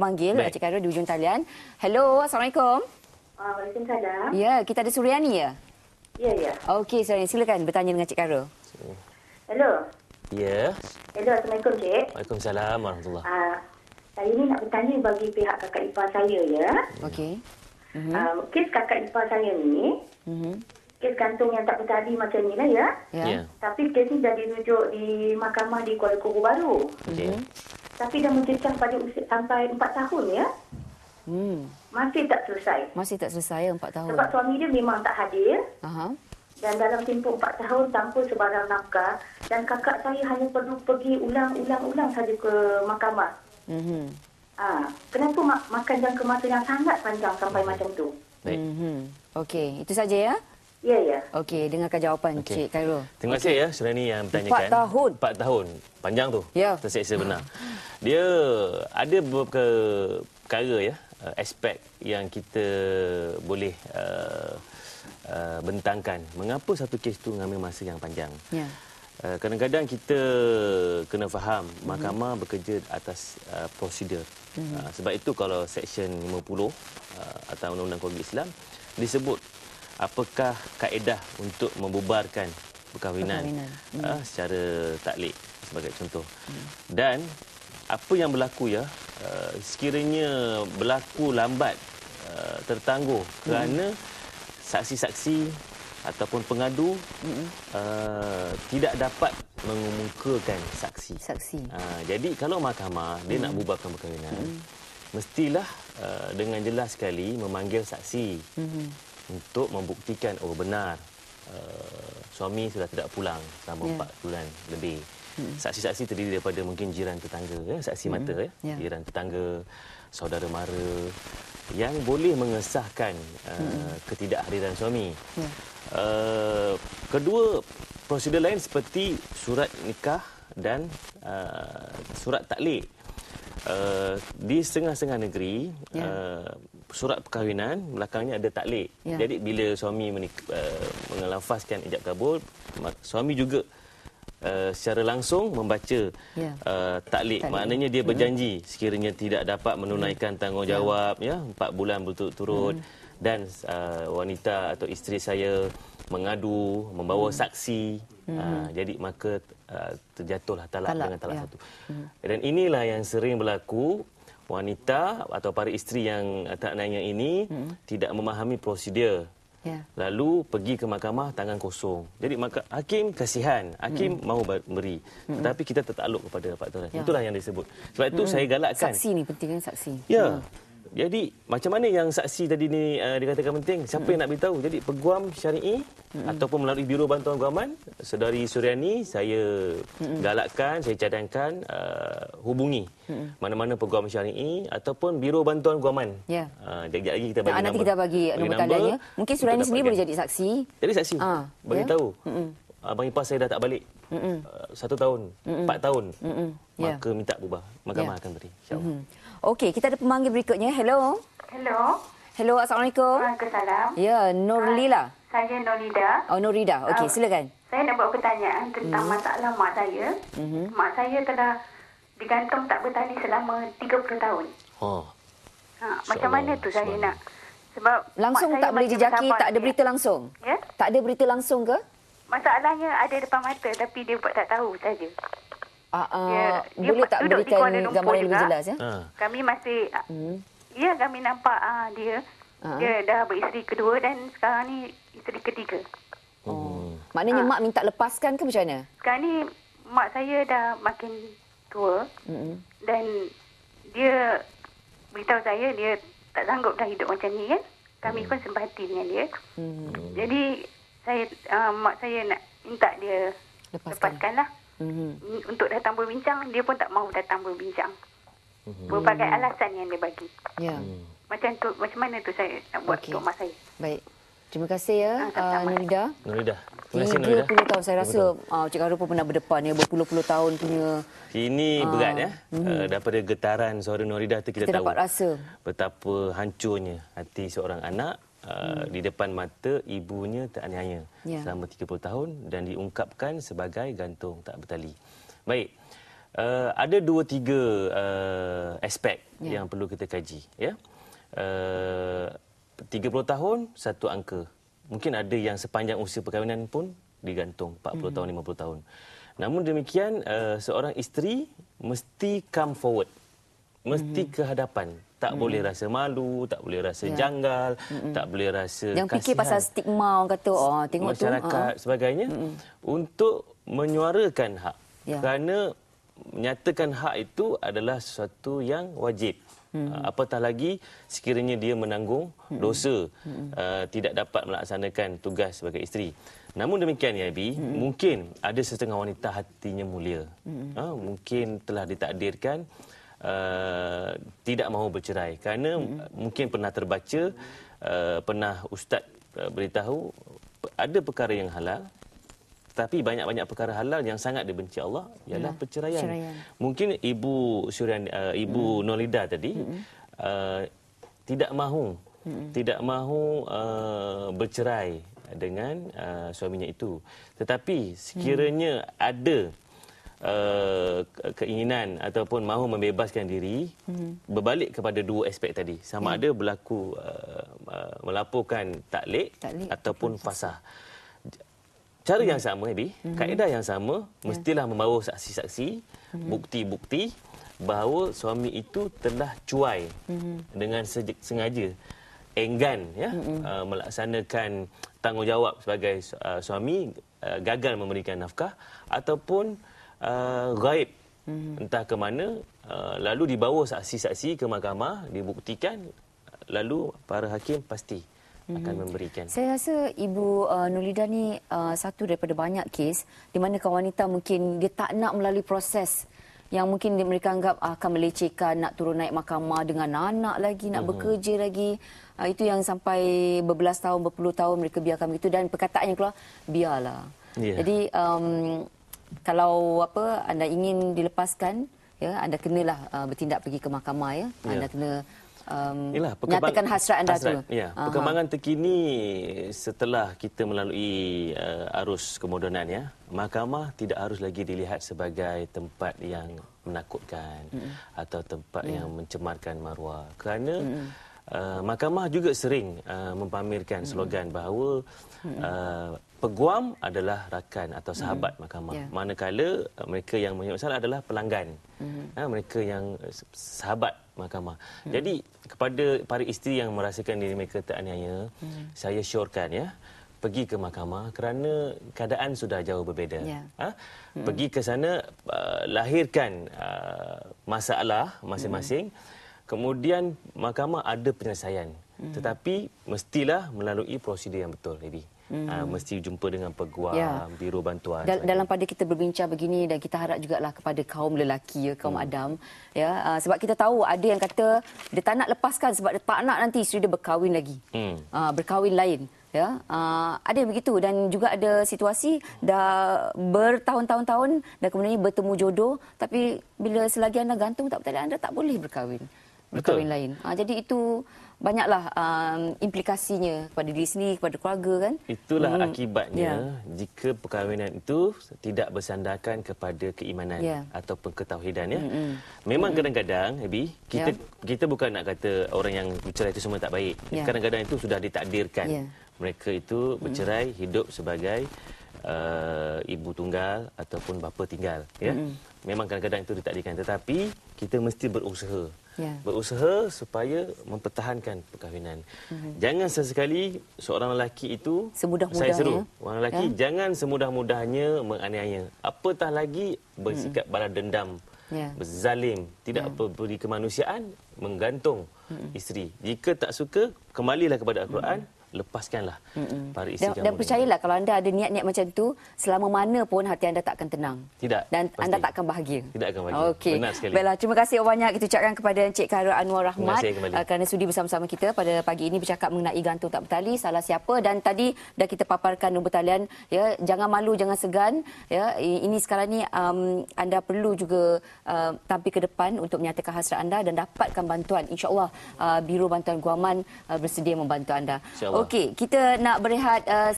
pemanggil Cik Khairul di ujung talian. Hello, Assalamualaikum. Waalaikumsalam. Ya, kita ada Suryani ya? Ya, ya. Okey, Suryani, silakan bertanya dengan Cik Khairul. Hello. Ya. Hello, Assalamualaikum, Cik. Waalaikumsalam warahmatullahi. Saya ni nak bertanya bagi pihak kakak ipar saya, ya. Okey. Kes kakak ipar saya ni, kes gantung yang tak bertali macam ni lah, ya. Ya. Tapi kes ni dah dirujuk di mahkamah di Kuala Lumpur baru. Okey. Tapi dah mencecah pada usia sampai 4 tahun, ya. Masih tak selesai. Masih tak selesai 4 tahun. Sebab suami dia memang tak hadir. Aha. Dan dalam tempoh 4 tahun tanpa sebarang nafkah. Dan kakak saya hanya perlu pergi ulang-ulang saja ke mahkamah. Kenapa makan jangka masa yang sangat panjang sampai macam tu? Baik. Okey, itu saja ya? Ya, ya. Okey, dengarkan jawapan Cik Khairul. Terima kasih ya Suryani yang bertanyakan. 4 tahun. 4 tahun. Panjang tu. Ya. Terseksa benar. Dia ada beberapa perkara ya, aspek yang kita boleh bentangkan. Mengapa satu kes tu mengambil masa yang panjang? Ya. Kadang-kadang kita kena faham mahkamah bekerja atas prosedur. Sebab itu kalau Seksyen 50 atau Undang-Undang Keluarga Islam disebut apakah kaedah untuk membubarkan perkahwinan secara taklid sebagai contoh. Dan apa yang berlaku ya, sekiranya berlaku lambat, tertangguh kerana saksi-saksi ataupun pengadu tidak dapat mengemukakan saksi. Jadi kalau mahkamah dia nak bubarkan perkahwinan, mestilah dengan jelas sekali memanggil saksi untuk membuktikan benar suami sudah tidak pulang selama 4 bulan lebih. Saksi-saksi terdiri daripada mungkin jiran tetangga, saksi mata, jiran tetangga, saudara mara yang boleh mengesahkan ketidakhadiran suami. Kedua, prosedur lain seperti surat nikah dan surat taklid. Di setengah-setengah negeri, surat perkahwinan belakangnya ada taklid. Jadi bila suami mengelafazkan ijab kabul, suami juga secara langsung membaca taklid. Maknanya dia berjanji sekiranya tidak dapat menunaikan tanggungjawab 4 bulan berturut-turut dan wanita atau isteri saya mengadu, membawa saksi, jadi maka terjatuhlah talak dengan talak satu. Dan inilah yang sering berlaku, wanita atau para isteri yang tak nanya ini tidak memahami prosedur. Lalu pergi ke mahkamah tangan kosong. Jadi hakim kasihan, hakim mahu beri. Tetapi kita tertakluk kepada faktor. Itulah yang disebut. Sebab itu saya galakkan. Saksi ni penting kan, saksi. Ya. Jadi macam mana yang saksi tadi ni dikatakan penting? Siapa yang nak beritahu? Jadi peguam syar'i ataupun melalui Biro Bantuan Guaman, Saudari Suryani, saya galakkan, saya cadangkan hubungi mana-mana peguam syar'i ataupun Biro Bantuan Guaman. Sekejap lagi kita bagi nanti kita bagi nombor talianya. Mungkin Suryani sendiri boleh jadi saksi. Jadi saksi. Bagi tahu. Abang ipar saya dah tak balik. 1 tahun, 4 tahun. Maka minta bubar. Mahkamah akan beri. InsyaAllah. Okey, kita ada pemanggil berikutnya. Hello. Hello. Hello, Assalamualaikum. Waalaikumsalam. Ya, Nurlila. Saya Nolida. Oh, Nurida. Okey, silakan. Saya nak buat pertanyaan tentang masalah mak saya. Mak saya telah digantung tak bertali selama 30 tahun. Macam mana tu saya nak? Sebab langsung tak boleh jejaki, tak ada berita langsung? Ya? Tak ada berita langsung ke? Masalahnya ada depan mata tapi dia buat tak tahu saja. Boleh tak berikan gambaran lebih jelas ya? Kami masih kami nampak dia dah beristeri kedua dan sekarang ni isteri ketiga. Maknanya mak minta lepaskan ke macam mana? Sekarang ni mak saya dah makin tua dan dia beritahu saya dia tak sanggup dah hidup macam ni kan. Kami pun simpati dengan dia. Jadi saya mak saya nak minta dia lepaskanlah. Untuk datang berbincang, dia pun tak mahu datang berbincang. Berbagai alasan yang dia bagi. Macam tu, macam mana tu saya nak buat untuk mak saya. Baik. Terima kasih ya, Nurida. Nurida. Terima kasih, Nurida. 30 tahun. Saya rasa Cik Khairul pun pernah berdepan ya, berpuluh-puluh tahun punya. Ini berat ya. Daripada getaran suara Nurida tu kita tahu. Dapat rasa betapa hancurnya hati seorang anak di depan mata ibunya teraniaya selama 30 tahun dan diungkapkan sebagai gantung tak bertali. Baik. Ada 2-3 aspek yang perlu kita kaji. Ya. 30 tahun, satu angka. Mungkin ada yang sepanjang usia perkahwinan pun digantung 40 tahun, 50 tahun. Namun demikian, seorang isteri mesti come forward. Mesti ke hadapan. Tak boleh rasa malu, tak boleh rasa janggal, tak boleh rasa Jangan fikir pasal stigma, orang kata, tengok masyarakat sebagainya, untuk menyuarakan hak. Kerana menyatakan hak itu adalah sesuatu yang wajib. Apatah lagi sekiranya dia menanggung dosa, tidak dapat melaksanakan tugas sebagai isteri. Namun demikian, ya Abi, mungkin ada setengah wanita hatinya mulia. Mungkin telah ditakdirkan tidak mahu bercerai. Kerana mungkin pernah terbaca, pernah ustaz beritahu, ada perkara yang halal, tapi banyak-banyak perkara halal yang sangat dibenci Allah ialah perceraian. Mungkin Ibu Nolida tadi tidak mahu bercerai dengan suaminya itu. Tetapi sekiranya ada keinginan ataupun mahu membebaskan diri, berbalik kepada dua aspek tadi. Sama ada berlaku melaporkan taklid ataupun fasah. Cara yang sama, kaedah yang sama, mestilah membawa saksi-saksi, bukti-bukti bahawa suami itu telah cuai dengan sengaja, enggan melaksanakan tanggungjawab sebagai suami, gagal memberikan nafkah ataupun gaib entah ke mana, lalu dibawa saksi-saksi ke mahkamah, dibuktikan, lalu para hakim pasti akan memberikan. Saya rasa Ibu Nolida ni satu daripada banyak kes di mana kaum wanita mungkin dia tak nak melalui proses yang mungkin mereka anggap akan melecehkan, nak turun naik mahkamah dengan anak lagi, nak bekerja lagi. Itu yang sampai berbelas tahun, berpuluh tahun mereka biarkan begitu, dan perkataan yang keluar, biarlah. Jadi kalau anda ingin dilepaskan, anda kenalah bertindak pergi ke mahkamah, Anda kena nyatakan hasrat anda tu. Perkembangan terkini setelah kita melalui arus kemodenan, mahkamah tidak harus lagi dilihat sebagai tempat yang menakutkan atau tempat yang mencemarkan maruah. Kerana mahkamah juga sering mempamerkan slogan bahawa peguam adalah rakan atau sahabat mahkamah. Manakala mereka yang punya masalah adalah pelanggan. Mereka yang sahabat mahkamah. Jadi kepada para isteri yang merasakan diri mereka teraniaya, saya syorkan pergi ke mahkamah kerana keadaan sudah jauh berbeza. Pergi ke sana, lahirkan masalah masing-masing. Kemudian mahkamah ada penyelesaian. Tetapi mestilah melalui prosedur yang betul, Ebi. Mesti jumpa dengan peguam, biro bantuan. Dalam pada kita berbincang begini, dan kita harap jugalah kepada kaum lelaki, kaum Adam, sebab kita tahu ada yang kata dia tak nak lepaskan sebab dia tak nak nanti isteri dia berkahwin lagi, berkahwin lain. Ada yang begitu, dan juga ada situasi dah bertahun-tahun dan kemudian bertemu jodoh, tapi bila selagi anda gantung tak betul, anda tak boleh berkahwin lain. Jadi itu banyaklah implikasinya kepada diri sendiri, kepada keluarga, kan. Itulah akibatnya jika perkahwinan itu tidak bersandarkan kepada keimanan ataupun ketauhidan. Memang kadang-kadang, Abi, kita bukan nak kata orang yang bercerai itu semua tak baik. Kadang-kadang itu sudah ditakdirkan. Mereka itu bercerai, hidup sebagai ibu tunggal ataupun bapa tinggal. Memang kadang-kadang itu ditakdirkan. Tetapi kita mesti berusaha. Berusaha supaya mempertahankan perkahwinan. Jangan sesekali seorang lelaki itu, saya seru, orang lelaki jangan semudah-mudahnya menganiaya. Apatah lagi bersikap balas dendam, berzalim, tidak beri kemanusiaan, menggantung isteri. Jika tak suka, kembalilah kepada Al-Quran. Lepaskanlah para isteri kamu. Dan percayalah, kalau anda ada niat-niat macam tu, selama mana pun hati anda tak akan tenang. Tidak. Dan pasti. anda tak akan bahagia. Tidak akan bahagia. Okey. Benar sekali. Baiklah, terima kasih banyak kita ucapkan kepada Encik Khairul Anwar Rahmat kerana sudi bersama-sama kita pada pagi ini bercakap mengenai gantung tak bertali, salah siapa, dan tadi dah kita paparkan nombor talian, jangan malu, jangan segan, ini sekarang ni anda perlu juga tampil ke depan untuk menyatakan hasrat anda dan dapatkan bantuan. InsyaAllah Biro Bantuan Guaman bersedia membantu anda. Okey, kita nak berehat